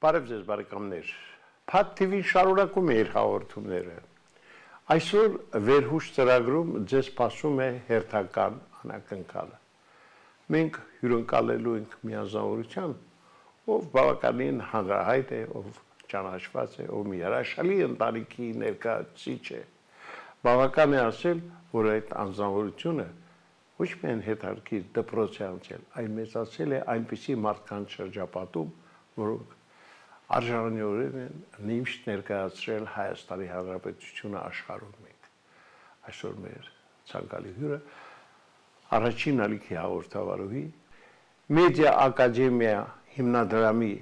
Բարև ձեզ բարեկամներ, Փաթ TV-ն շարունակում է իր հաղորդումները։ Այսօր վերհուշ ծրագրում ձեզ սպասում է հերթական անակնկալը։ Մենք հյուրընկալելու ենք մի անձնավորության, ով բավականին հանրահայտ է, ով ճանաչված է, ով մի հրաշալի ընտանիքի ներկայացուցիչ է։ Բավական է ասել, որ այդ անձնավորությունը ոչ միայն հետարքիր դպրոցի անցել, այլ մեծացել է այնպիսի մարդկանց շրջապատում, որոնք արժանավորեն են նույնիսկ ներկայացրել Հայաստանի Հանրապետությունը աշխարհում մենք։ Այսօր մեր ցանկալի հյուրը առաջին ալիքի հաղորդավարուհի Մեդիա Ակադեմիա հիմնադրամի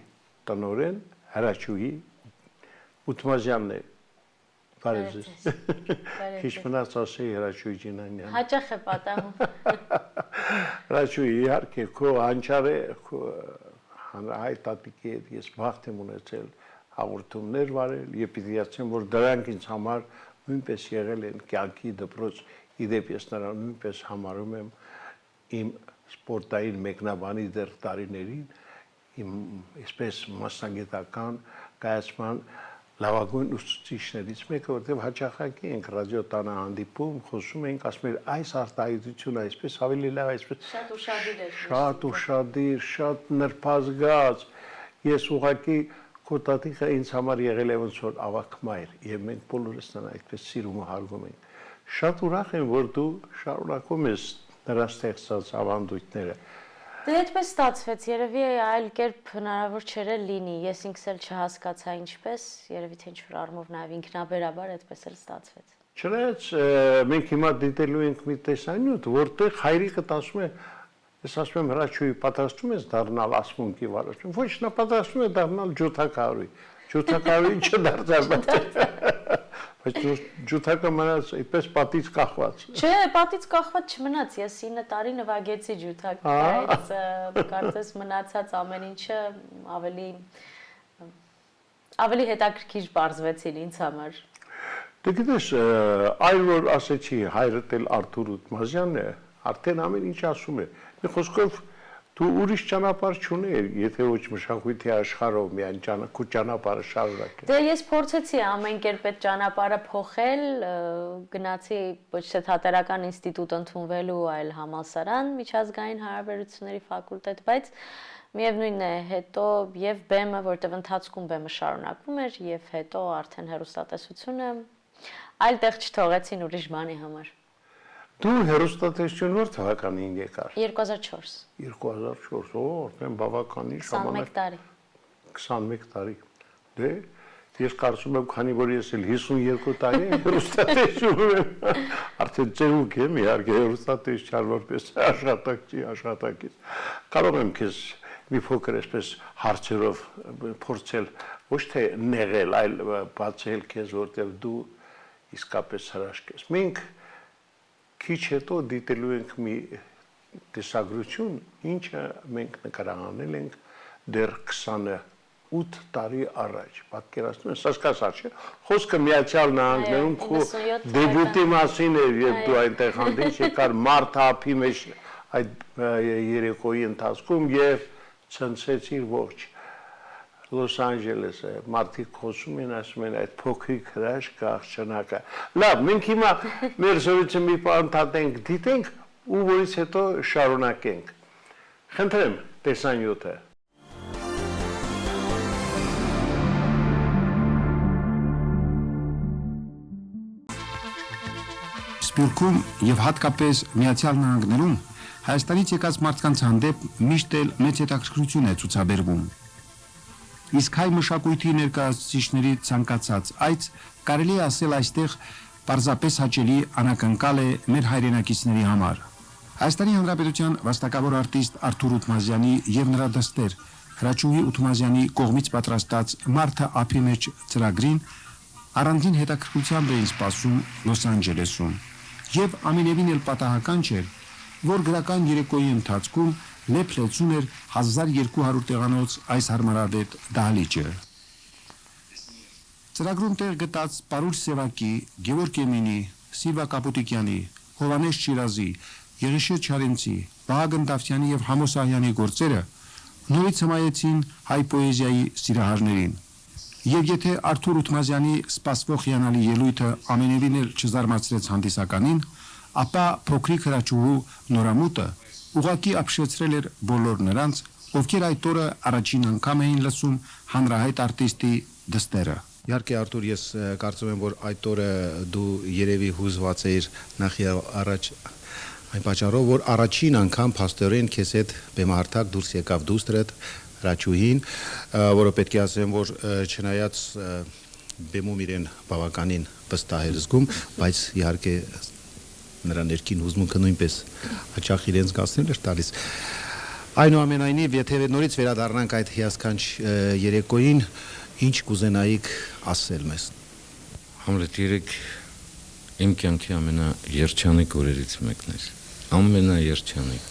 տնօրեն Հրաչուհի Ութմազյանն է։ Բարև ձեզ։ Քիչ մնաց ասեի Հրաչուհի Ջինանյան։ Հաճախ է պատահում։ Հրաչուհի իհարկե քո հանճարը հանրահայտ տատիկի հետ ես բախտ եմ ունեցել հաղորդումներ վարել եւ պիտի ասեմ, որ դրանք ինձ համար նույնպես եղել են կյանքի դպրոց, իդեպ ես նրան նույնպես համարում եմ իմ սպորտային մեկնաբանի դեռ տարիներին, իմ այսպես մասնագիտական կայացման լավագույն ուսուցիչներից մեկը, որտեղ հաճախակի ենք ռադիոտանը հանդիպում, խոսում ենք, ասում ենք այս արտահայտությունը այսպես ավելի լավ, այսպես շատ ուշադիր էր։ Շատ ուշադիր, շատ նրբազգաց։ Ես ուղղակի քո տատիկը ինձ համար եղել է ոնց որ ավագ մայր, եւ մենք բոլորս նրան այդպես սիրում ու հարգում ենք։ Շատ ուրախ եմ, որ դու շարունակում ես նրա ստեղծած ավանդույթները։ Դե այդպես ստացվեց, երևի այլ կերպ հնարավոր չէր լինի, ես ինքս էլ չհասկացա ինչպես, երևի թե ինչ-որ առումով նաև ինքնաբերաբար այդպես էլ ստացվեց։ Չնայած մենք հիմա դիտելու ենք մի տեսանյութ, որտեղ հայրիկը ասում է, ես ասում եմ Հրաչուհի, պատրաստում ես դառնալ ասմունքի վարորդին, ոչ նա պատրաստում է դառնալ ջութակահարուհի, ջութակահարուհի չդարձավ։ Բայց ջութակը մնաց այդպես պատից կախված։ Չէ, պատից կախված չմնաց, ես 9 տարի նվագեցի ջութակ, բայց կարծես մնացած ամեն ինչը ավելի հետաքրքիր պարզվեցին ինձ համար։ Դե գիտես, այլ որ ասեցի հայրդ էլ Արթուր Ութմազյանն է, արդեն ամեն ինչ ասում է։ Մի խոսքով դու ուրիշ ճանապարհ չուներ, եթե ոչ մշակույթի աշխարհով միայն քո ճանապարհը շարունակել։ Դե ես փորձեցի ամեն կերպ այդ ճանապարհը փոխել, գնացի ոչ թե թատերական ինստիտուտ ընդունվելու, այլ համալսարան, միջազգային հարաբերությունների ֆակուլտետ, բայց միևնույնն է, հետո եւ բեմը, որտեղ ընթացքում բեմը շարունակվում էր, եւ հետո արդեն հեռուստատեսությունը այլ տեղ չթողեցին ուրիշ բանի համար։ Դու հեռուստատեսություն ո՞ր թվականին եկար։ 2004։ 2004, արդեն բավականին 21 տարի։ 21 տարի։ Դե ես կարծում եմ, քանի որ ես էլ 52 տարի եմ հեռուստատեսում եմ, արդեն ծերուկ եմ, իհարկե հեռուստատեսչական որպես աշխատակից։ Կարող եմ քեզ մի փոքր այսպես հարցերով փորձել ոչ թե նեղել, այլ բացել քեզ, որտեղ դու իսկապես հրաշք ես։ Մենք քիչ հետո դիտելու ենք մի տեսագրություն, ինչը մենք նկարահանել ենք դեռ 28 տարի առաջ։ Պատկերացնում ես, հասկացա՞ր, չէ՞։ Խոսքը Միացյալ Նահանգներում քո դեբյուտի մասին էր, երբ դու այնտեղ հանդիպ եկար մարդ ափի մեջ այդ երեկոյի ընթացքում եւ ցնցեցիր ողջ Լոս Անջելեսը, մարդիկ խոսում են, ասում են այդ փոքրիկ հրաշք աղջնակը։ Լավ, մենք հիմա մեր զրույցը մի բան ընդհատենք, դիտենք ու որից հետո շարունակենք։ Խնդրեմ, տեսանյութը։ Սփյուռքում եւ հատկապես Միացյալ Նահանգներում Հայաստանից եկած մարդկանց հանդեպ միշտ էլ մեծ հետաքրքրություն է ցուցաբերվում։ Իսկ հայ մշակույթի ներկայացուցիչների ցանկացած այց կարելի է ասել այստեղ պարզապես հաճելի անակնկալ է մեր հայրենակիցների համար։ Հայաստանի Հանրապետության վաստակավոր արտիստ Արթուր Ութմազյանի եւ նրա դստեր Հրաչուհի Ութմազյանի կողմից պատրաստած «Մարդը ափի մեջ» ծրագրին առանձին հետաքրքրությամբ էին սպասում Լոս Անջելեսում։ Եվ ամենևին էլ պատահական չէր, որ գրական երեկոյի ընթացքում լեփ-լեցուն էր 1200 տեղանոց այս հարմարավետ դահլիճը։ Ծրագրում տեղ գտած Պարուր Սևակի, Գևորգ Էմինի, Սիլվա Կապուտիկյանի, Հովանես Շիրազի, Եղիշե Չարենցի, Վահագն Դավթյանի եւ Համոս Ահյանի գործերը նորից հմայեցին հայ պոեզիայի սիրահարներին։ Եվ եթե Արթուր Ութմազյանի սպասվող հիանալի ելույթը ամենևին էլ չզարմացրեց հանդիսականին, ապա փոքրիկ հրաչուհու նորամուտը ուղղակի ապշեցրել էր բոլոր նրանց, ովքեր այդ օրը առաջին անգամ էին լսում հանրահայտ արտիստի դստերը։ Իհարկե Արտուր, ես կարծում եմ, որ այդ օրը դու երևի հուզված էիր նախ եւ առաջ այն պատճառով, որ առաջին անգամ փաստորեն քեզ հետ բեմահարթակ դուրս եկավ դուստրդ հրաչուհին, որը պետք է ասեմ, որ չնայած բեմում իրեն բավականին վստահ էր զգում, բայց իհարկե նրա ներքին հուզմունքը նույնպես հաճախ իրեն զգացնել էր տալիս։ Այնուամենայնիվ, եթե նորից վերադառնանք այդ հիասքանչ երեկոյին, ինչ կուզենայիք ասել մեզ։ Համլետ, երեք իմ կյանքի ամենաերջանիկ օրերից մեկն էր, ամենաերջանիկ։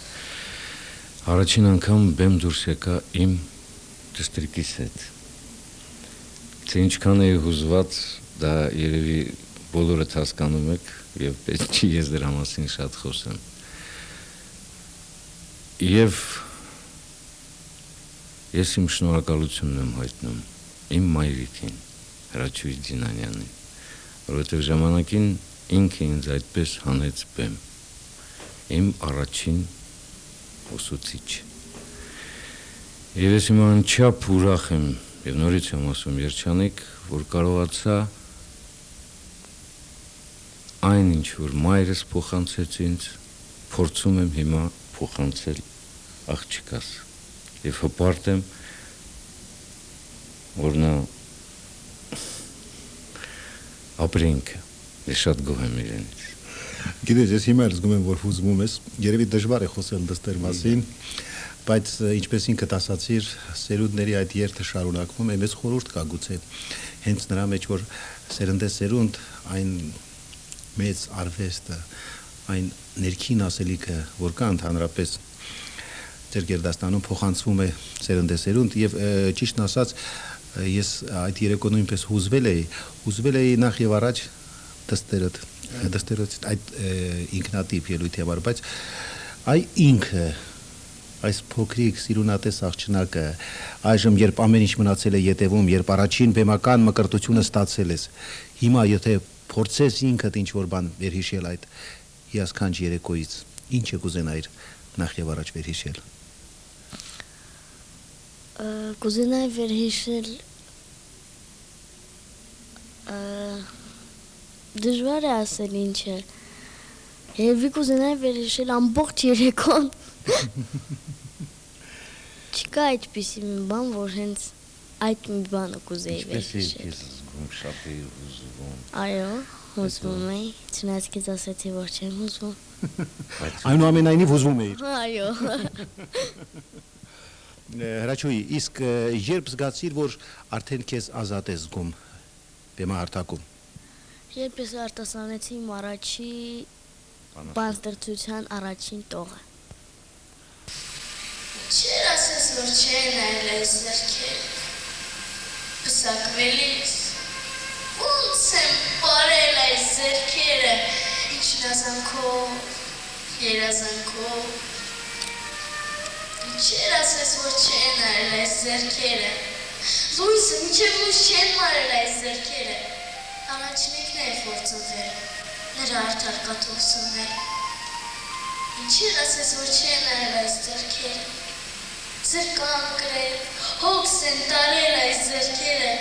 Առաջին անգամ բեմ դուրս եկա իմ դստրիկիս հետ։ Թե ինչքան էի հուզված, դա երևի բոլորդ հասկանում եք, եւ պետք չի ես դրա մասին շատ խոսեմ։ Եվ ես իմ շնորհակալությունն եմ հայտնում իմ մայրիկին, Հրաչուհի Ջինանյանին, որովհետև ժամանակին ինքը ինձ այդպես հանեց բեմ, իմ առաջին ուսուցիչ։ Եվ ես հիմա անչափ ուրախ եմ, եւ նորից եմ ասում երջանիկ, որ կարողացա այն ինչ որ մայրս փոխանցեց ինձ, փորձում եմ հիմա փոխանցել աղջիկաս եւ հպարտ եմ, որ նա ապրինքը, ես շատ գոհ եմ իրենից։ Գիտես, ես հիմա զգում եմ, որ հուզվում ես, երևի դժվար է խոսել դստեր մասին, բայց ինչպես ինքդ ասացիր, սերունդների այդ երթը շարունակվում է, մեզ խորհուրդ կա գուցե հենց նրա մեջ, որ սերնդեսերունդ այն մեծ արվեստը, այն ներքին ասելիքը, որ կա ընդհանրապես ձեր գերդաստանում փոխանցվում է սերնդեսերունդ եւ ճիշտն ասած ես այդ երեկո նույնպես հուզվել էի նախ եւ առաջ դստերոց այդ ինքնատիպ ելույթի համար, բայց այ ինքը այս փոքրիկ սիրունատես աղջնակը այժմ երբ ամեն ինչ մնացել է յետևում, երբ առաջին բեմական մկրտությունը ստացել ես, հիմա եթե փորձես ինքդ ինչ որ բան վերհիշել այդ հիասքանչ երեկոյից, ինչ է կուզենայիր նախ եւ առաջ վերհիշել։ Կուզենայի վերհիշել դժվար է ասել ինչ է։ Երևի կուզենայի վերհիշել ամբողջ երեկոն։ Չկա այդպիսի մի բան, որ հենց այդ մի բանը կուզեի վերհիշել։ Ինչպես ես զգում, շատ էի հուզվում։ Այո, հուզվում էի, չնայած քեզ ասացի, որ չեմ հուզվում։ Այնուամենայնիվ հուզվում էիր։ Այո։ Հրաչուհի, իսկ երբ զգացիր, որ արդեն քեզ ազատ ես զգում բեմահարթակում։ Երբ ես արտասանեցի իմ առաջի բանաստեղծության առաջին տողը։ Չեր ասես, որ չեն այլ այս ձեռքերը, պսակվելիս, ոնց եմ պարել այս ձեռքերը, ինչ նազանքով, երազանքով, չեր ասես, որ չեն այլ այս ձեռքերը, զույսը միջև ուզ չեն մարել այս ձեռքերը, առաջնիկն է փորձվել, նրա արդարկատվություններ, ինչեր ասես, որ չեն այլ այս ձեռքերը, Զրկան կրել, հոգս են տարել այս ձեռքերը,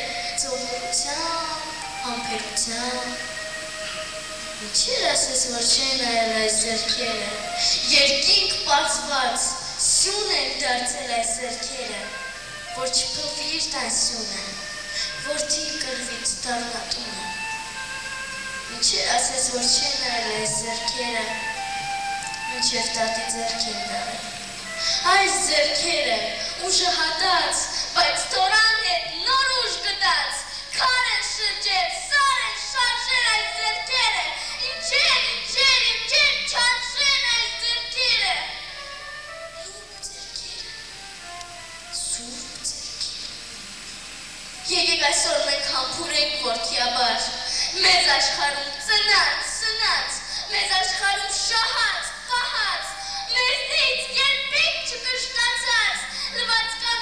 ծովորության, համբերության, ինչեր ասես, որ չեն այլ այս ձեռքերը, երկինք պացված, սյուն են դարձել այս ձեռքերը, որ չպլվիր տան սյունը, որդի կրվից դառնատունը, ինչեր ասես, որ չեն այլ այս ձեռքերը, մինչև տատի ձեռք են դարել, այս ձեռքերը ուժը հատած, բայց տորան հետ նոր ուժ գտած, քար են շրջել, սար են շարժել այս ձեռքերը, ինչեր չանցրեն այս ձեռքերը, լուպ ձեռքերը, սուրբ ձեռքերը, եկեք այսօր մենք համբուրենք որդիաբար, մեզ աշխարհում ծնած, մեզ աշխարհում շահած, պահած, մեզնից երբեք չկշտացած, լվացկա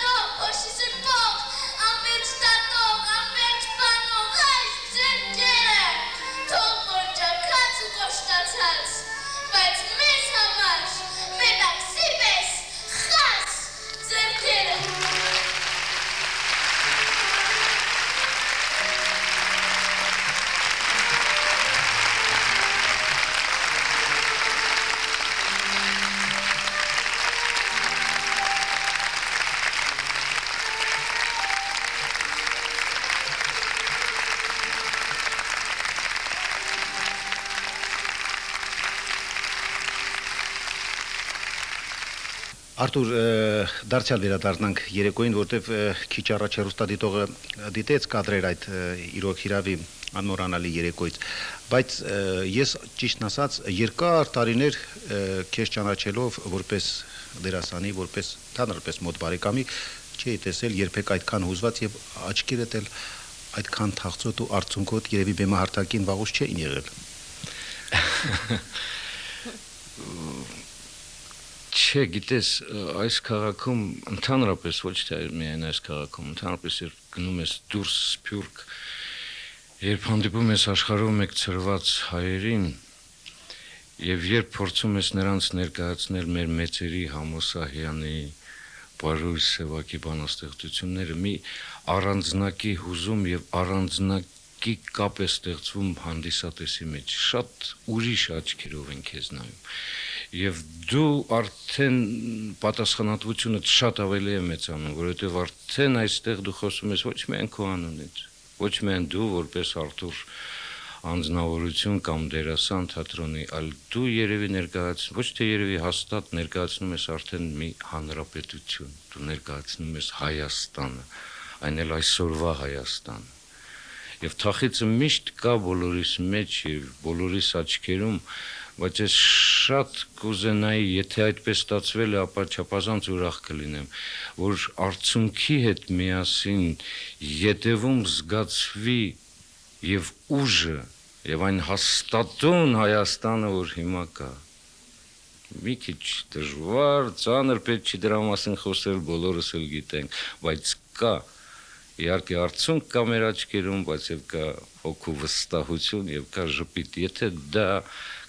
Արտուր, դարձյալ վերադառնանք երեկոյին, որտեվ քիչ առաջ հեռուստադիտողը դիտեց կադրեր այդ իրոք հիրավի անմոռանալի երեկոյից, բայց ես ճիշտն ասած երկար տարիներ քեզ ճանաչելով որպես դերասանի, որպես թանրապես մոտ բարեկամի, չէի տեսել երբեք այդքան հուզված եւ աչքերդ էլ այդքան թախծոտ ու արցունքոտ երևի բեմահարտակին վաղուց չէին եղել։ Չէ, գիտես, այս քաղաքում ընդհանրապես ոչ թե միայն այս քաղաքում, ընդհանրապես երբ գնում ես դուրս Սփյուռք, երբ հանդիպում ես աշխարհում մեկ ծրված հայերին, եւ երբ փորձում ես նրանց ներկայացնել մեր մեծերի Համոսահյանի, Պարուհի Սևակի բանաստեղծությունները, մի առանձնակի հուզում եւ առանձնակի կապ է ստեղծվում հանդիսատեսի մեջ, շատ ուրիշ աչքերով են քեզ նայում։ Եվ դու արդեն պատասխանատվությունդ շատ ավելի է մեծանում, որովհետև արդեն այստեղ դու խոսում ես ոչ միայն քո անունից, ոչ միայն դու որպես Արտուր անձնավորություն կամ դերասան թատրոնի, այլ դու երևի ներկայացնում, ոչ թե երևի հաստատ ներկայացնում ես արդեն մի հանրապետություն, դու ներկայացնում ես Հայաստանը, այն էլ այսօրվա Հայաստանը։ Եվ թախիծը միշտ կա բոլորիս մեջ եւ բոլորիս աչքերում, բայց ես շատ կուզենայի, եթե այդպես ստացվել է, ապա չափազանց ուրախ կլինեմ, որ արցունքի հետ միասին ետևում զգացվի եւ ուժը եւ այն հաստատուն Հայաստանը, որ հիմա կա։ Մի քիչ դժվար, ծանր պետք չի դրա մասին խոսել, բոլորս էլ գիտենք, բայց կա։ Իհարկե արցունք կա մեր աչքերում, բայց եւ կա հոգու վստահություն եւ կա ժպիտ։ Եթե դա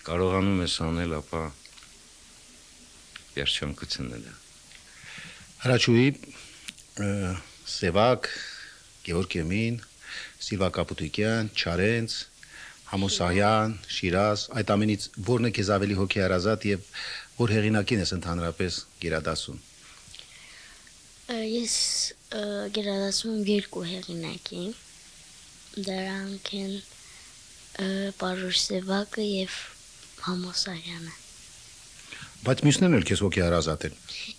կարողանում ես անել, ապա երջանկություն է դա։ Հրաչուհի, Սևակ, Գևորգ Եմին, Սիլվա Կապուտիկյան, Չարենց, Համոսահյան, Շիրազ, այդ ամենից որն է քեզ ավելի հոգեհարազատ եւ որ հեղինակին ես ընդհանրապես գերադասում։ Ես գերադասում եմ երկու հեղինակի, դրանք են Պարուհի Սևակը եւ Համոսահյանը։ Բայց մյուսներն էլ քեզ հոգեհարազատ են։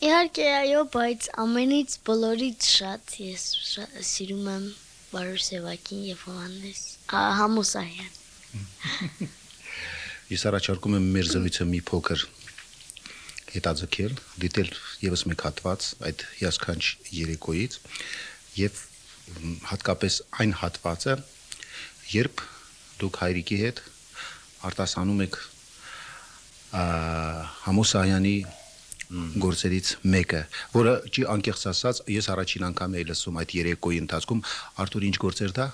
Իհարկե, այո, բայց ամենից բոլորից շատ ես սիրում եմ Պարուհի Սևակին եւ Հովհաննես Համոսահյան։ Ես առաջարկում եմ մեր զրույցը մի փոքր հետաձգել, դիտել եւս մեկ հատված այդ հիասքանչ երեկոյից եւ հատկապես այն հատվածը, երբ դուք հայրիկի հետ արտասանում եք Համոսահյանի գործերից մեկը, որը չի անկեղծ ասած, ես առաջին անգամ եմ լսում այդ երեկոյի ընթացքում, Արտուր, ինչ գործեր դա։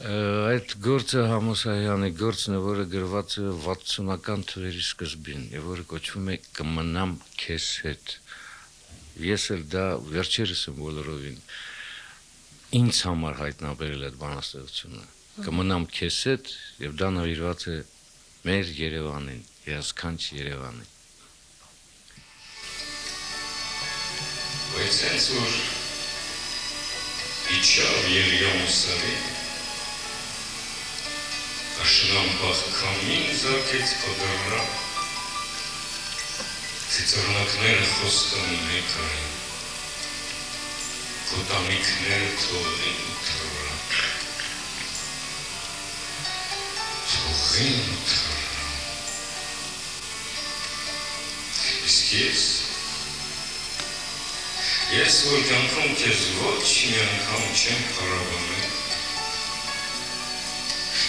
Այդ գործը Համոսահյանի գործն է, որը գրված է 60-ական թվերի սկզբին, եւ որը կոչվում է Կմնամ քեզ հետ։ Ես էլ դա վերջերս եմ բոլորովին ինձ համար հայտնաբերել այդ բանաստեղծությունը։ Կմնամ քեզ հետ, եւ դա նվիրված է մեր Երևանին, հիասքանչ Երևանին։ Բայց հենց որ իջավ Երիամուսարի, աշնան բախքամին զարկեց կոդրնա, ծիծռնակները խոստան մեկային, կոտանիքները թողին ու թռան, թողին ու թռան, իսկ ես որ կյանքում քեզ ոչ մի անգամ չեմ փառաբանել,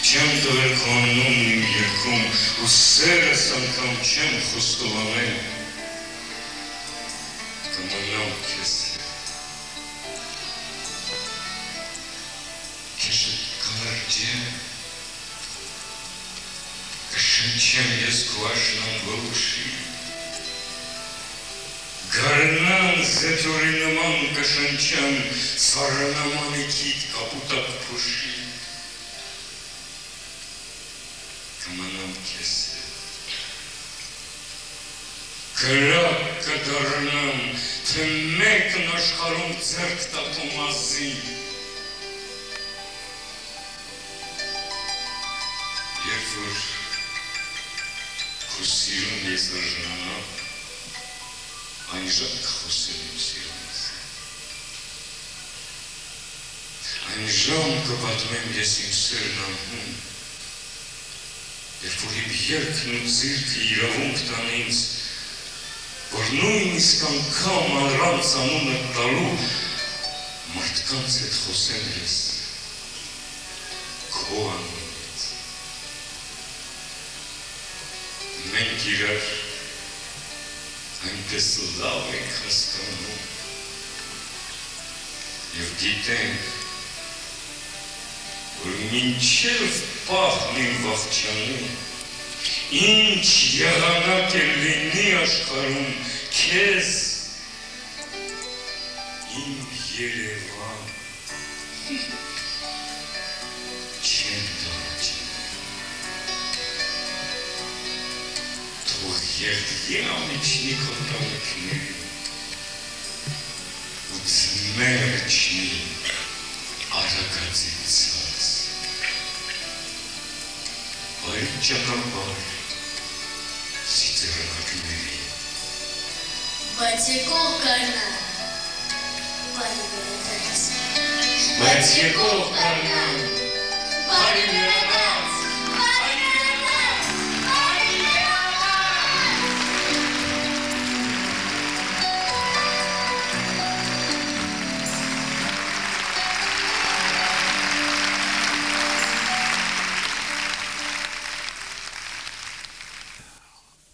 չեմ տվել քո անունն իմ երգում ու սերս անգամ չեմ խոստովանել, կմնամ քեզ քեզ կմրջեմ, կշնչեմ ես քո աշնան գոլուշի, Գարնան զետյորի նման կշնչեմ սարանամանի կիտ կապուտակ փոշի, կմնամ քեզ կրակ կդառնամ, թե մեկն աշխարհում ձեռք տատու մասին, երբ որ քո սիրուն ես դժնանամ, այն ժամ կխոսել իմ սիրունից։ Այն ժամ կպատմեմ ես իմ սերն անհուն, երբ որ իմ երգն ու ձիրքը իրավունք տան ինձ, որ նույնիսկ անգամ առանց անունը տալու մարդկանց հետ խոսեմ ես քո անունից։ Մենք իրար այնպես լավ ենք հասկանում և գիտենք, որ մինչև պահն իմ վախճանում, ինչ եղանակ է լինի աշխարհում քեզ, իմ Երևան, չեմ դառնա։ Թող երդի ամիջնի քո տանիքներին ու ձմերջնի արագածից ցած։ Այդ ճանապարհ սիծեռնակների։ Բայց եկող կառնան, բարի վերադարձ։ Բայց եկող կառնան, բարի վերադարձ, բարի վերադարձ, բարի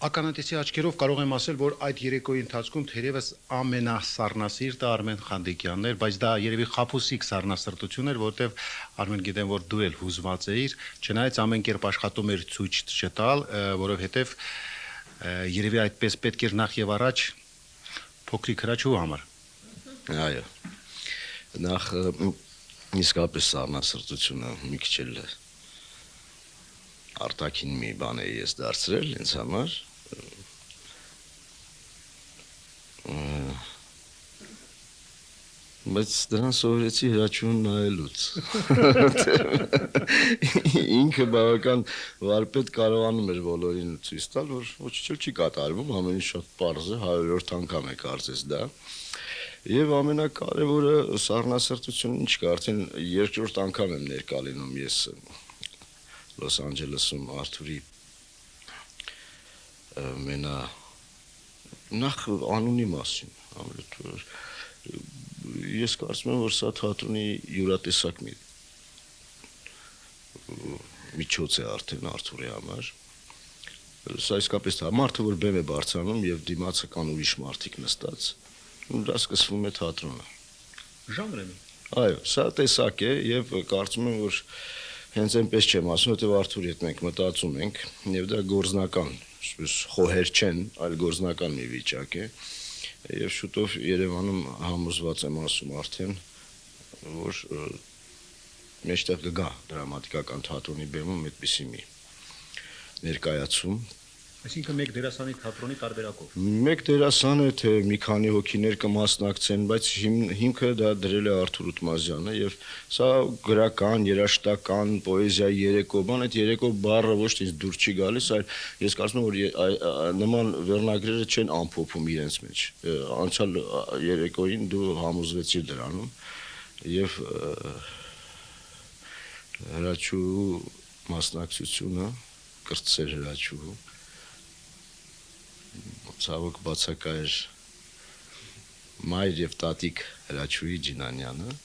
Ականատեսի աչքերով կարող եմ ասել, որ այդ երեկոյի ընթացքում թերևս ամենասառնասիրտը Արմեն Խանդիկյանն էր, բայց դա երևի խաբուսիկ սառնասրտություն էր, որտեվ Արմեն գիտեմ, որ դու էլ հուզված էիր, չնայած ամեն կերպ աշխատում էր ցույց չտալ, որովհետև երևի այդպես պետք էր նախ եւ առաջ փոքրիկ հրաչու համար։ Այո։ Նախ իսկապես սառնասրտությունը մի քիչ էլ արտաքին մի բան է ես դարձրել ինձ համար։ Բայց դրան սովորեցի հրաչուն նայելուց։ Ինքը բավական վարպետ կարողանում էր բոլորին ցույց տալ, որ ոչինչ չի կատարվում, ամեն ինչ շատ պարզ է, 100-րդ անգամ է կարծես դա։ Եվ ամենակարևորը սառնասրտությունը ինչ կա, արդեն երկրորդ անգամ եմ ներկա լինում ես Լոս Անջելեսում Արթուրի նախ անունի մասին, ես կարծում եմ, որ սա թատրոնի յուրատեսակ մի միջոց է արդեն Արթուրի համար, սա իսկապես մարդը, որ բեմ է բարձրանում և դիմացը կան ուրիշ մարդիկ նստած, դա սկսվում է թատրոնը։ Ժանր է։ Այո, սա տեսակ է և կարծում եմ, որ հենց այնպես չեմ ասում, որտեղ Արթուրի հետ մենք մտածում ենք, և դա գործնական, խոհեր չեն, այլ գործնական մի վիճակ է, և շուտով Երևանում համոզված եմ ասում արդեն, որ մեջտեղ կգա դրամատիկական թատրոնի բեմում այդպիսի մի ներկայացում։ Այսինքն մեկ դերասանի թատրոնի տարբերակով։ Մեկ դերասանը, թե մի քանի հոգիներ կմասնակցեն, բայց հիմքը դա դրել է Արթուր Ութմազյանը և սա գրական, երաժշտական, պոեզիայի երեկո, բան այդ երեկո բառը ոչ թե ինձ դուր չի գալիս, այլ ես կարծում եմ, որ նման վերնագրերը չեն ամփոփում իրենց մեջ։ Անցյալ երեկոյին դու համոզվեցիր դրանում և հրաչուհու մասնակցությունը, կրտսեր հրաչուհու ցավոք բացակա էր մայր և տատիկ Հրաչուհի Ջինանյանը,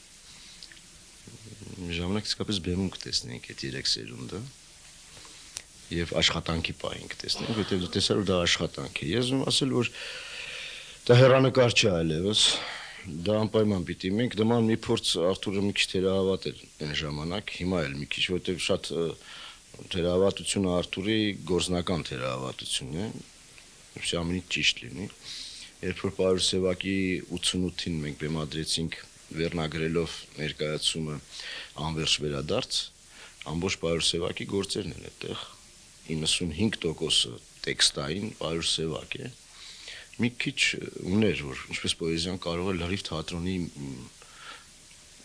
ժամանակ իսկապես բեմում կտեսնենք այդ երեք սերունդը և աշխատանքի պահին կտեսնենք, որտեղ դու տեսար, որ դա աշխատանք է։ Ես եմ ասել, որ դա հեռանկար չէ այլևս, դա անպայման պիտի մենք նման մի փորձ Արթուրը մի քիչ թերահավատ էր այն ժամանակ, հիմա էլ մի քիչ, որտեղ շատ թերահավատությունը Արթուրի գործնական թերահավատություն է, ամեն ինչ ճիշտ լինի, երբ որ Պարուր Սևակի 88-ին մենք բեմադրեցինք վերնագրելով ներկայացումը անվերջ վերադարձ, ամբողջ Պարուր Սևակի գործերն են այդտեղ, 95% տեքստային Պարուր Սևակ է, մի քիչ ուներ, որ ինչպես պոեզիան կարող է լրիվ թատրոնի,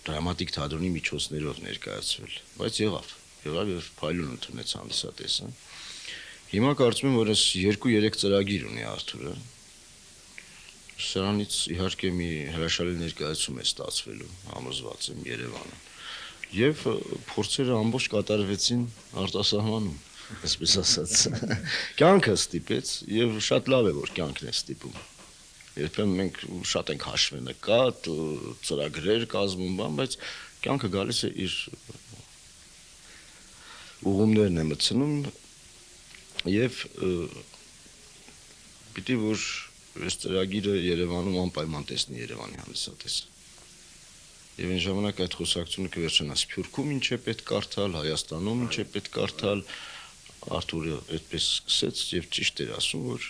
դրամատիկ թատրոնի միջոցներով ներկայացվել, բայց եղավ և փայլուն ընդունեց հանդիսատեսը։ Հիմա կարծում եմ, որ այս 2-3 ծրագիր ունի Արթուրը, Սրանից իհարկե մի հրաշալի ներկայացում է ստացվելու, համոզված եմ Երևանում։ Եվ փորձերը ամբողջ կատարվեցին արտասահմանում, այսպես ասած։ Կյանքը ստիպեց եւ շատ լավ է որ կյանքն է ստիպում։ Երբեմն մենք շատ ենք հաշվենկատ, ծրագրեր կազմում, բայց կյանքը գալիս է իր ուղումներն է մտցնում եւ պիտի որ այս ծրագիրը Երևանում անպայման տեսնի Երևանի հանդիսատեսը։ Եվ այն ժամանակ այդ խոսակցությունը կվերջանա Սփյուռքում ինչ է պետք կարդալ, Հայաստանում ինչ է պետք կարդալ, Արթուրը այդպես սկսեց եւ ճիշտ էր ասում, որ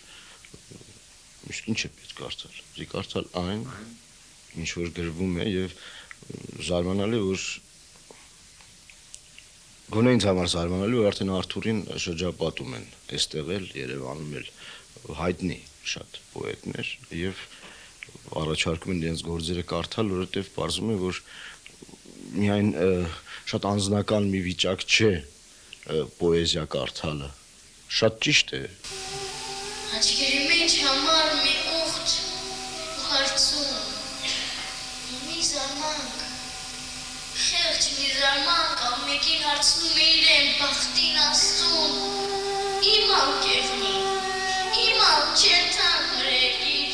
իսկ ինչ է պետք կարդալ։ Դի կարդալ այն, ինչ որ գրվում է եւ զարմանալի որ գոնե ինձ համար զարմանալի որ արդեն Արթուրին շրջապատում են այստեղ էլ Երևանում էլ հայտնի շատ պոետներ եւ առաջարկում են իրենց գործերը կարդալ, որովհետեւ պարզվում է որ միայն շատ անձնական մի վիճակ չէ պոեզիա կարդալը։ Շատ ճիշտ է։ Աչքերի մեջ համար մի ուղտ ու հարցում, մի զարմանք, խեղճ մի զարմանք, ամենքին հարցնում է իրեն բախտին աստուն, իմ անկեղնի, իմ անկերտանք մրեկիր,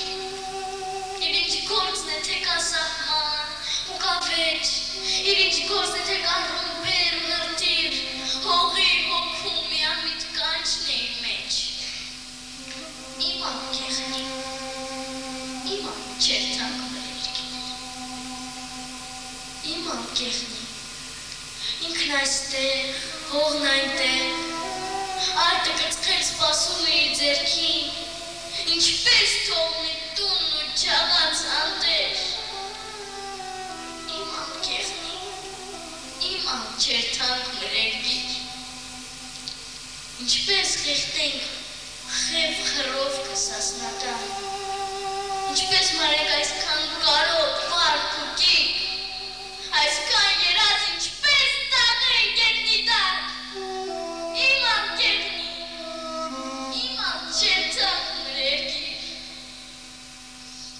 իր ինչ գործն է թե կա սահման ու կա վեճ, իր ինչ գործն է թե կա ռումբեր ու նրտիր, հողի հոգում միամիտ կանչն է իր մեջ, իմ անկեղնի, իմ անկերտանք մրեկիր, իմ անկեղնի, ինքն այստեղ, հողն այնտեղ, արտը կծխել սպասում է իր ձերքին, ինչպես թողնի տունն ու չաղած անտեր, իմ անկեղնի, իմ անկերտանք մրեկիր, ինչպես խեղտենք խև խռով կսասնատան, ինչպես մարենք այսքան կարոտ, վարկ ու կիկ, այսքան երազ ինչպես տաղենք ետնի դար, իմ անկեղնի, իմ անկերտանք մրեկիր,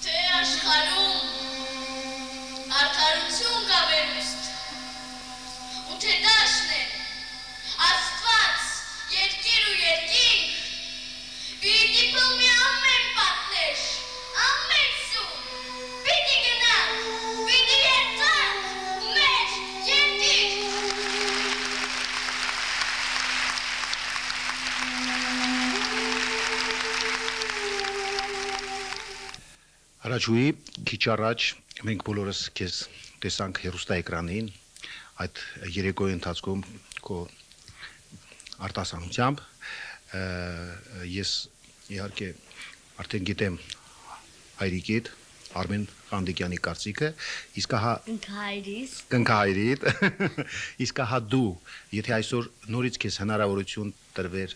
թե աշխարհում արդարություն կա վերուստ, ու թե դաշն է, Աստված, երկիր ու երկինք, պիտի փլմի ամեն պատնեշ, ամեն սուն, պիտի գնանք, պիտի երթանք, մեր երկիր։ Արաջուի քիչ առաջ մենք բոլորս քեզ տեսանք հեռուստաէկրանին այդ երեկոյի ընթացքում քո արտասանությամբ ես իհարկե արդեն գիտեմ հայրիկիդ Արմեն Խանդիկյանի կարծիքը, իսկ հա կնքահայրիդ, իսկ հա դու, եթե այսօր նորից քեզ հնարավորություն տրվեր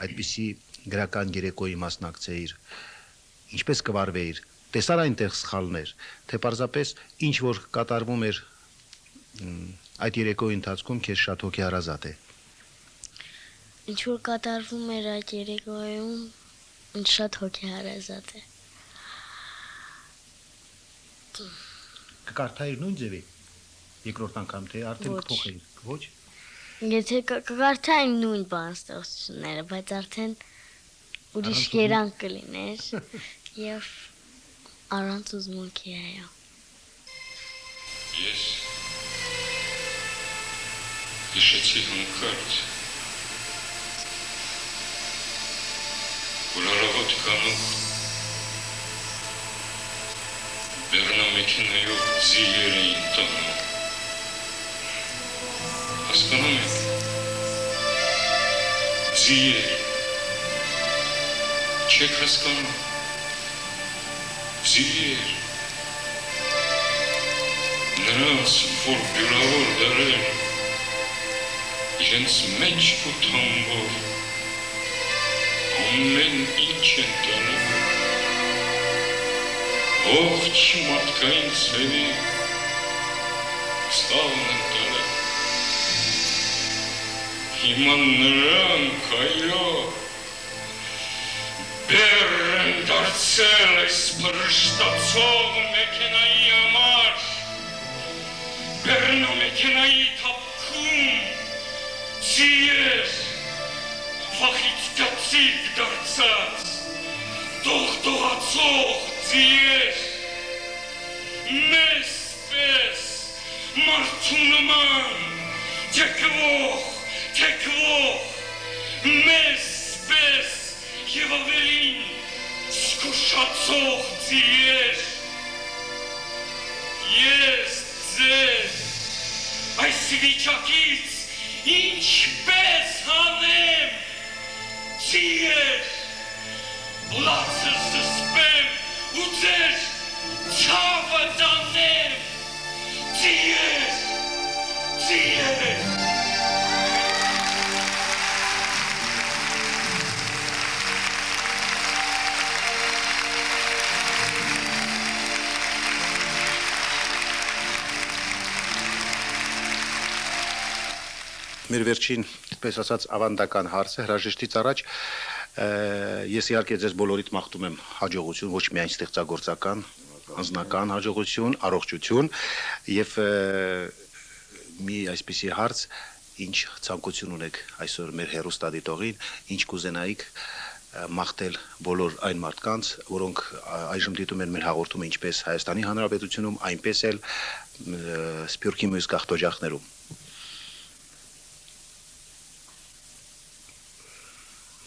այդպիսի գրական երեկոյի մասնակցեիր, ինչպես կվարվեիր, տեսար այնտեղ սխալներ, թե պարզապես ինչ որ կատարվում էր այդ երեկոյի ընթացքում քեզ շատ հոգեհարազատ է։ Ինչ որ կատարվում էր այդ երեկոյում, ինձ շատ հոգեհարազատ է։ Կկարդայիր նույն ձևի երկրորդ անգամ թե արդեն կփոխեիր, ոչ։ Եթե կկարդայի նույն բանաստեղծությունները, բայց արդեն ուրիշ կերանք կլիներ եւ առանց ուզմունքի այո։ Ես հիշեցի հանկարծ, որ առավոտ կանուխ բեռնամեքենայով ձիեր էին տանում։ Հասկանում եք, ձիեր, չեք հասկանում, ձիեր, նրանց, որ բյուրավոր դարեր, իրենց մեջ ու թամբով, ամեն ինչ են տանում, ողջ մարդկային սերի ստավն են տալը։ Հիմա նրանք այո բեռ են դարձ կացել այս բրշտացող մեքենայի համար, բեռնո մեքենայի թափքում, ծիեր, վախից կացիկ դարձած, դողդողացող ծիեր, մեզ պես մարդու նման, թեքվող, մեզ պես և ավելին զգուշացող ծիեր, ես ձեզ այս վիճակից ինչպես հանեմ, ծիեր, լացը զսպեմ ու ձեր չավը տանեմ, ծիեր, ծիեր, Մեր վերջին, պես ասած, ավանդական հարցը հրաժեշտից առաջ ես իհարկե ձեզ բոլորիդ մաղթում եմ հաջողություն, ոչ միայն ստեղծագործական, անձնական հաջողություն, առողջություն եւ մի այսպիսի հարց, ինչ ցանկություն ունեք այսօր մեր հերոստատիտողին, ինչ կուզենայիք մաղթել բոլոր այն մարդկանց, որոնք այժմ դիտում են մեր հաղորդումը ինչպես Հայաստանի Հանրապետությունում, այնպես էլ Սփյուռքի մյուս գաղթօջախներում։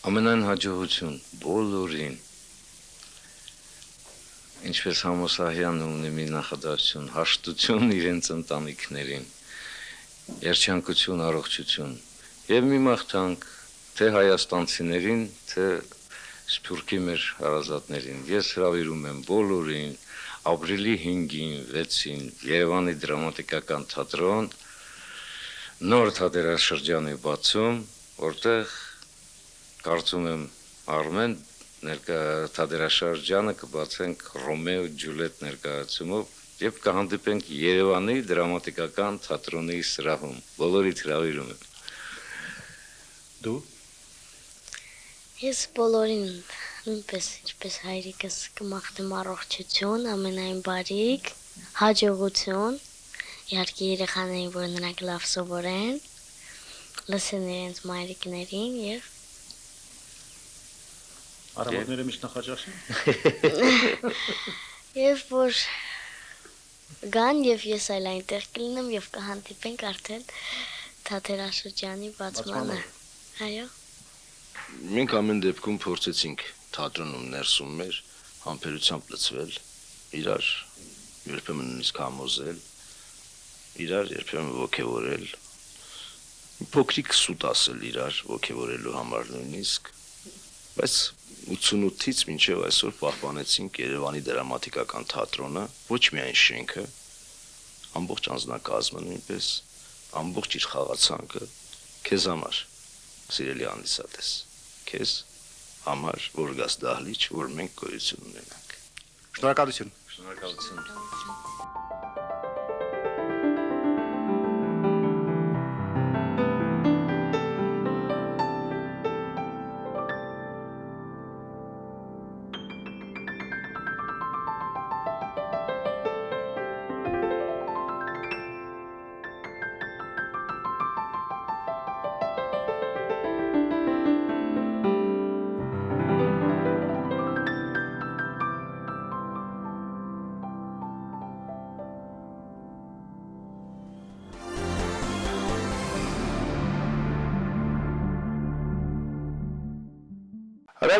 Ամենայն հաջողություն բոլորին, ինչպես Համոսահյանը ունի մի նախադասություն, հաշտություն իրենց ընտանիքներին, երջանկություն, առողջություն եւ մի մաղթանք թե հայաստանցիներին, թե Սփյուռքի մեր հարազատներին։ Ես հրավիրում եմ բոլորին ապրիլի 5-ին, 6-ին Երևանի դրամատիկական թատրոն նոր թատերաշրջանի բացում, որտեղ կարծում եմ Արմեն թատերաշրջանը կբացենք Ռոմեո Ջուլիետ ներկայացումով եւ կհանդիպենք Երևանի դրամատիկական թատրոնի սրահում։ Բոլորիդ հրավիրում եմ։ Դու Ես բոլորին նույնպես ինչպես հայրիկս կմաղթեմ առողջություն, ամենայն բարիք, հաջողություն, իհարկե երեխաներին, որ նրանք լավ սովորեն, լսեն իրենց մայրիկներին եւ Արամատները միշտ նախաճաշ են։ Եվ որ գան եւ ես այլ այնտեղ կլինեմ եւ կհանդիպենք արդեն թատերաշրջանի բացմանը։ Այո։ Մենք ամեն դեպքում փորձեցինք թատրոնում ներսում մեր համբերությամբ լցվել, իրար երբեմն նույնիսկ համոզել, իրար երբեմն ոգևորել, փոքրիկ սուտ ասել իրար ոգևորելու համար նույնիսկ, բայց 88-ից մինչև այսօր պահպանեցինք Երևանի դրամատիկական թատրոնը, ոչ միայն շենքը, ամբողջ անձնակազմը նույնպես, ամբողջ իր խաղացանկը, քեզ համար, սիրելի հանդիսատես, քեզ համար, որ գաս դահլիճ, որ մենք գոյություն ունենանք։ Շնորհակալություն։ Շնորհակալություն։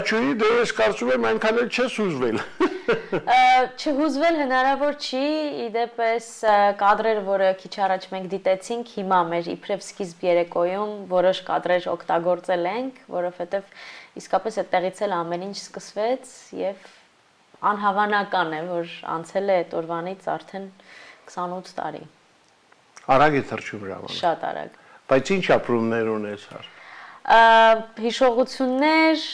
Հրաչուի դե ես կարծում եմ այնքան էլ չես ուզվել։ Չհուզվել հնարավոր չի, իդեպս կադրեր, որը քիչ առաջ մենք դիտեցինք, հիմա մեր իբրև սկիզբ երեկոյում որոշ կադրեր օգտագործել ենք, որովհետև իսկապես այդտեղից էլ ամեն ինչ սկսվեց եւ անհավանական է, որ անցել է այդ օրվանից արդեն 28 տարի։ Արագ է թռչում ժամանակ։ Շատ արագ։ Բայց ինչ ապրումներ ունես հար։ Հիշողություններ,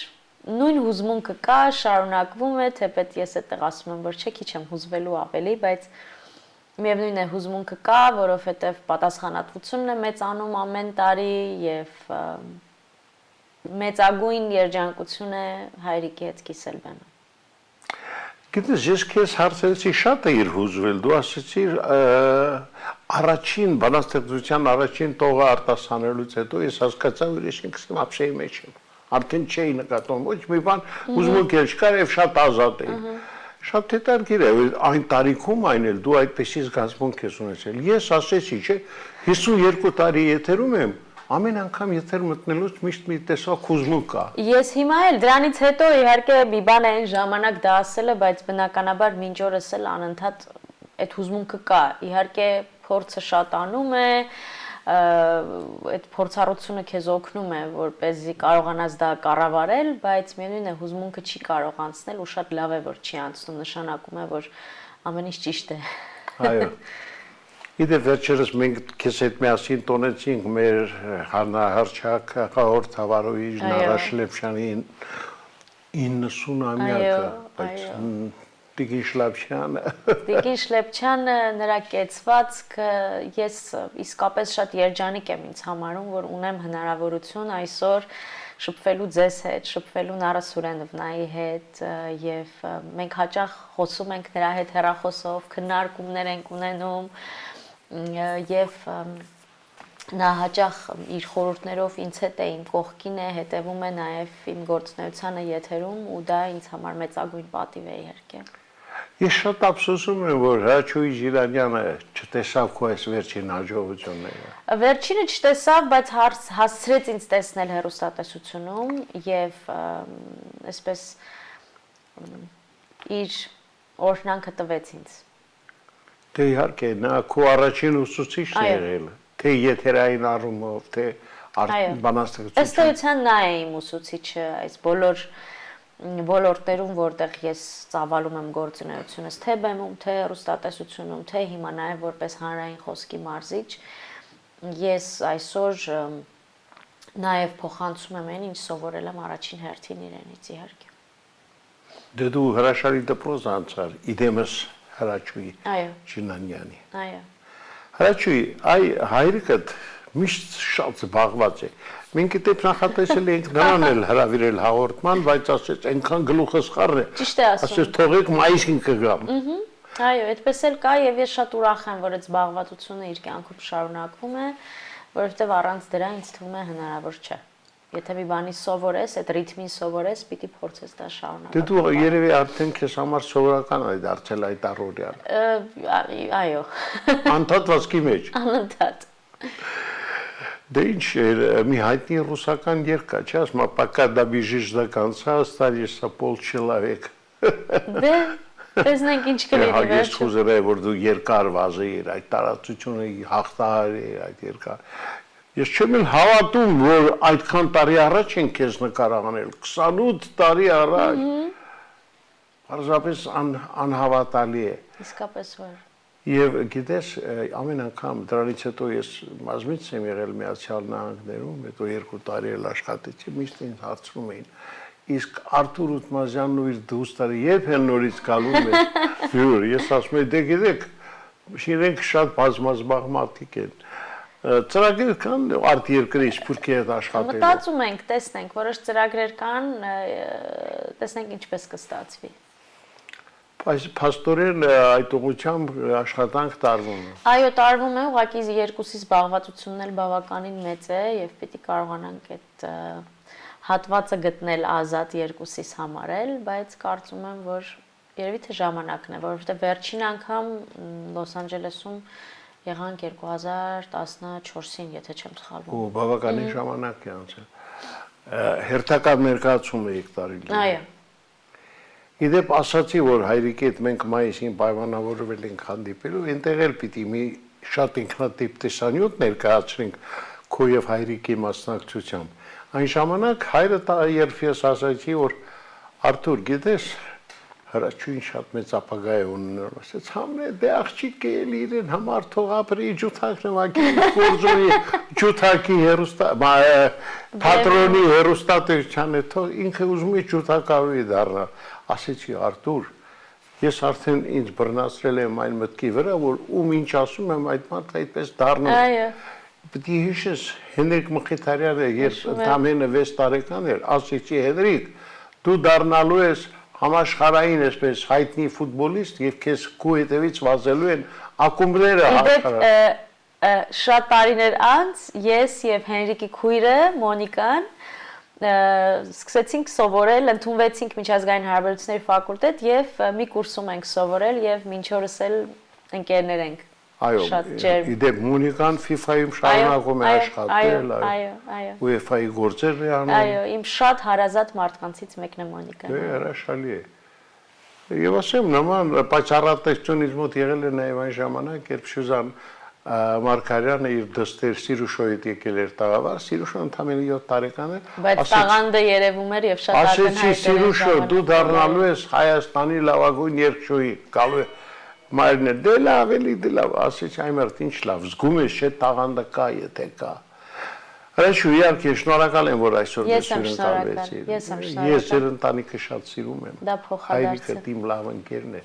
նույն հուզմունքը կա, շարունակվում է, թեպետ ես այդտեղ ասում եմ, որ չէ, քիչ եմ հուզվելու ավելի, բայց միևնույն է հուզմունքը կա, որովհետև պատասխանատվությունն է մեծանում ամեն տարի եւ մեծագույն երջանկություն է հայրիկի հետ կիսել բանը։ Գիտես, ես քեզ հարցրեցի շատ է իր հուզվել, դու ասեցիր առաջին բանաստեղծության առաջին տողը արտասանելուց հետո ես հասկացա, որ ես ինքս իմ ապշեի մեջ եմ, արդեն չէի նկատում, ոչ մի բան ուզմունք էլ չկար եւ շատ ազատ էի։ Շատ հետաքրքիր է, այն տարիքում այն էլ դու այդպեսի զգացմունք ես ունեցել։ Ես ասեցի, չէ, 52 տարի եթերում եմ, ամեն անգամ եթեր մտնելուց միշտ մի տեսակ հուզմունք կա։ Ես հիմա էլ դրանից հետո իհարկե մի բան այն ժամանակ դա ասել է, բայց բնականաբար մինչ օրս էլ անընդհատ այդ հուզմունքը կա։ Իհարկե փորձը շատանում է, այդ փորձառությունը քեզ օգնում է, որպեսզի կարողանաս դա կառավարել, բայց միևնույն է հուզմունքը չի կարող անցնել ու շատ լավ է որ չի անցնում, նշանակում է որ ամեն ինչ ճիշտ է։ Այո։ Իդեպ վերջերս մենք քեզ հետ միասին տոնեցինք մեր հանրահարչակ հաղորդավարուի Նարա Շլեփչյանի 90-ամյակը, բայց Տիկին Շլեփչյանը նրա կեցվածքը ես իսկապես շատ երջանիկ եմ ինձ համարում, որ ունեմ հնարավորություն այսօր շփվելու ձեզ հետ, շփվելու Նարա Սուրենովնայի հետ եւ մենք հաճախ խոսում ենք նրա հետ հեռախոսով, քննարկումներ ենք ունենում եւ նա հաճախ իր խորհուրդներով ինձ հետ է, իմ կողքին է, հետևում է նաեւ իմ գործունեությանը եթերում ու դա ինձ համար մեծագույն պատիվ է իհարկե։ Ես շատ ափսոսում եմ, որ Հրաչուհի Ժիրանյանը չտեսավ քո այս վերջին հաջողությունները։ Վերջինը չտեսավ, բայց հասցրեց ինձ տեսնել հեռուստատեսությունում եւ այսպես իր օրհնանքը տվեց ինձ։ Դե իհարկե, նա քո առաջին ուսուցիչն է եղել, թե եթերային առումով, թե բանաստեղծություն։ Ըստ էության նա է իմ ուսուցիչը այս բոլոր ոլորտներում, որտեղ ես ծավալում եմ գործունեությունս, թե բեմում, թե հեռուստատեսությունում, թե հիմա նաև որպես հանրային խոսքի մարզիչ, ես այսօր նաև փոխանցում եմ այն, ինչ սովորել եմ առաջին հերթին իրենից իհարկե։ Դե դու հրաշալի դպրոց անցար, իդեմս Հրաչուհի Ժիրանյանի։ Այո։ Հրաչուհի, այ հայրիկդ միշտ շատ զբաղված է։ Մենք դեպ նախատեսել էինք նրան էլ հրավիրել հաղորդման, բայց ասեց այնքան գլուխս խառն է։ Ճիշտ է ասում։ Ասեց թողեք մայիսին կգամ։ Այո, այդպես էլ կա եւ ես շատ ուրախ եմ, որ այդ զբաղվածությունը իր կյանքում շարունակվում է, որովհետեւ առանց դրա ինձ թվում է հնարավոր չէ։ Եթե մի բանի սովորես, այդ ռիթմին սովորես, պիտի փորձես դա շարունակել։ Դե դու երևի արդեն քեզ համար սովորական է դարձել այդ առօրյան։ Այո։ Անդադվածքի մեջ։ Անընդհատ։ Դե ինչ մի հայտնի ռուսական երգ կա, չէ՞, ասում «Пока добежишь до конца, останешься полчеловек»։ Դե տեսնենք ինչ կլինի վերջում։ Ես ուզում եմ, որ դու երկար վազեիր, այդ տարածությունը հաղթահարեիր այդ երկար։ Ես չեմ էլ հավատում, որ այդքան տարի առաջ են քեզ նկարահանել, 28 տարի առաջ։ Պարզապես անհավատալի է։ Իսկապես որ։ Եվ գիտես, ամեն անգամ դրանից հետո ես բազմից եմ եղել Միացյալ Նահանգներում, հետո 2 տարի էլ աշխատեցի, միշտ ինձ հարցնում էին. իսկ Արթուր Ուտմազյանն ու իր դուստերը երբ են նորից գալու մեզ հյուր, ես ասում եմ, դե գիտեք, իրենք շատ բազմազբաղ մարդիկ են։ Ծրագրեր կան արտերկրի սփյուռքի հետ աշխատելու։ Մտածում ենք, տեսնենք, որոշ ծրագրեր կան, տեսնենք ինչպես կստացվի։ Բայց փաստորեն այդ ուղղությամբ աշխատանք տարվում է։ Այո, տարվում է, ուղղակի երկուսի զբաղվածությունն էլ բավականին մեծ է եւ պիտի կարողանանք այդ հատվածը գտնել ազատ երկուսիս համար էլ, բայց կարծում եմ, որ երևի թե ժամանակն է, որովհետեւ վերջին անգամ Լոս Անջելեսում եղանք 2014-ին, եթե չեմ սխալվում։ Ու բավականին ժամանակ է անցել։ Հերթական ներկայացում եք տարի։ Այո։ Իդեպ ասացի, որ հայրիկի հետ մենք մայիսին պայմանավորվել ենք հանդիպելու, այնտեղ էլ պիտի մի շատ ինքնատիպ տեսանյութ ներկայացրենք քո եւ հայրիկի մասնակցությամբ։ Այն ժամանակ հայրը երբ ես ասացի, որ Արթուր, գիտես, Հրաչուհին շատ մեծ ապագա է ունենում, ասեց, համն է, դե աղջիկ է էլ իրեն համար թող ապրի ջութակ նվագի, գործունի ջութակի թատրոնի հեռուստատեսության է, թող ինքը ուզում է ջութակարուի դառնալ։ Ասեցի, Արթուր, ես արդեն ինձ բռնացրել եմ այն մտքի վրա, որ ում ինչ ասում եմ, այդ մարդը այդպես դառնում է։ Այո։ Պիտի հիշես, Հենրիկ Մխիթարյանը, երբ ընդամենը 6 տարեկան էր, ասեցի, Հենրիկ, դու դառնալու ես համաշխարհային այսպես հայտնի ֆուտբոլիստ եւ քեզ քու հետևից վազելու են ակումբները աշխարհ։ Շատ տարիներ անց ես եւ Հենրիկի քույրը Մոնիկան սկսեցինք սովորել, ընդունվեցինք միջազգային հարաբերությունների ֆակուլտետ եւ մի կուրսում ենք սովորել եւ մինչ օրս էլ ընկերներ ենք։ Այո, իդեպ Մոնիկան FIFA-ում շարունակում է աշխատել, այո։ UEFA-ի գործեր է անում։ Այո, իմ շատ հարազատ մարդկանցից մեկն է Մոնիկան։ Դե հրաշալի է։ Եվ ասեմ, նման պայծառատեսությունից մոտ եղել է նաև այն ժամանակ, երբ Շուզան Մարկարյանը իր դստեր Սիրուշոյի հետ եկել էր տաղավար, Սիրուշոն ընդամենը 7 տարեկան է։ Բայց տաղանդը երևում էր եւ շատ ակնհայտ էր։ Ասեցի Սիրուշո, դու դառնալու ես Հայաստանի լավագույն երգչուհի, գալու է մայրն է, դե լավ էլի, դե լավ, ասեցի այմերտ ինչ լավ, զգում ես չէ տաղանդը կա, եթե կա։ Հրաշու, իհարկե, շնորհակալ եմ, որ այսօր մեզ հյուրընկալվեցիր։ Ես ձեր ընտանիքը շատ սիրում եմ։ Դա փոխադարձ է։ Հայրիկը իմ լավ ընկերն է։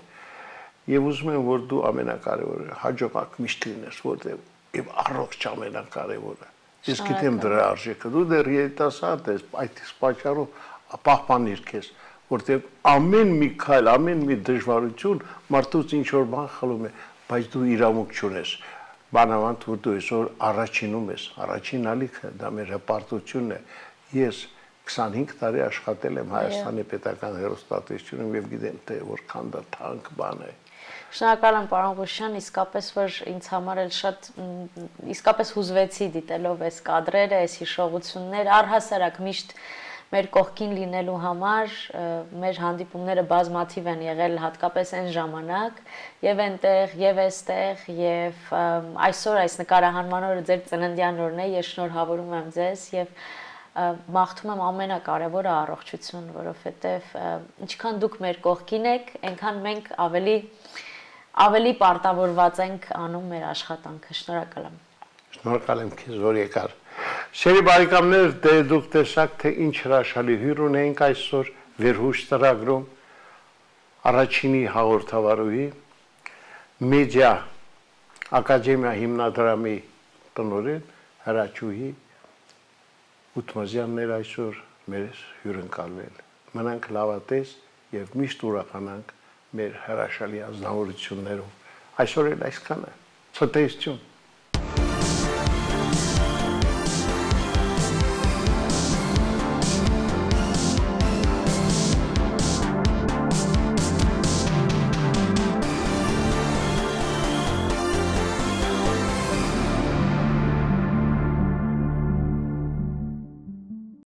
Եվ ուզում եմ, որ դու ամենակարևորը հաջողակ միշտ լինես, որտեղ եւ առողջ ամենակարևորը։ Ես գիտեմ դրա արժեքը, դու դեռ երիտասարդ ես, այդ պատճառով պահպանիր քեզ, որտեղ ամեն մի քայլ, ամեն մի դժվարություն մարդուց ինչ որ բան խլում է, բայց դու իրավունք չունես։ Բանավանդ որ դու այսօր առաջինում ես, առաջին ալիքը դա մեր հպարտությունն է։ Ես 25 տարի աշխատել եմ Հայաստանի պետական հեռուստատեսությունում եւ գիտեմ թե որքան դա թանկ բան է։ Շնորհակալ եմ պարոն Ղուշյան, իսկապես որ ինձ համար էլ շատ իսկապես հուզվեցի դիտելով այս կադրերը, այս հիշողություններ, առհասարակ միշտ մեր կողքին լինելու համար, մեր հանդիպումները բազմաթիվ են եղել հատկապես այն ժամանակ, եւ այնտեղ, եւ այստեղ, եւ այսօր այս նկարահանման օրը ձեր ծննդյան օրն է, ես շնորհավորում եմ ձեզ եւ մաղթում եմ ամենակարևորը առողջություն, որովհետեւ ինչքան դուք մեր կողքին եք, այնքան մենք ավելի պարտավորված ենք անում մեր աշխատանքը։ Շնորհակալ եմ։ Շնորհակալ եմ քեզ, որ եկար։ Սերի բարեկամներ, դե դուք տեսաք, թե ինչ հրաշալի հյուր ունենք այսօր վերհուշ ծրագրում առաջինի հաղորդավարուհի մեդիա ակադեմիա հիմնադրամի տնօրեն Հրաչուհի Ութմազյանն էր այսօր մեր հյուրընկալվել։ Մնանք լավատես եւ միշտ ուրախանանք մեր հրաշալի ազնվորություններով։ Այսօր էլ այսքանը։ Ցտեսություն։